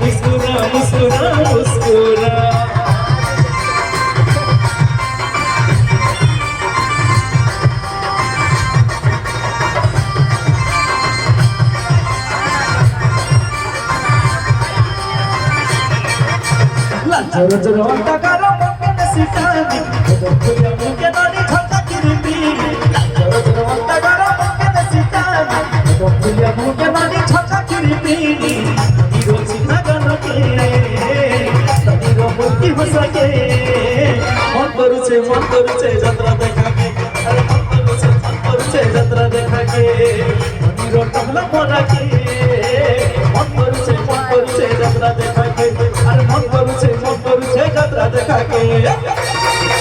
मुस्कुरा मुस्कुरा मुस्कुरा जोर जोर अंता करो मक्के सितानी खुदा मुके नदी झलका किरपी जोर जोर अंता करो मक्के सितानी खुदा मुके नदी झलका किरपी हीरो चिन्ह गनके तनीरो बोलती हो सके मन करूचे यात्रा देखा के अरे मन करूचे यात्रा देखा के तनीरो टहला मोरा के मन करूचे यात्रा देखा के अरे मन करूचे यात्रा देखा के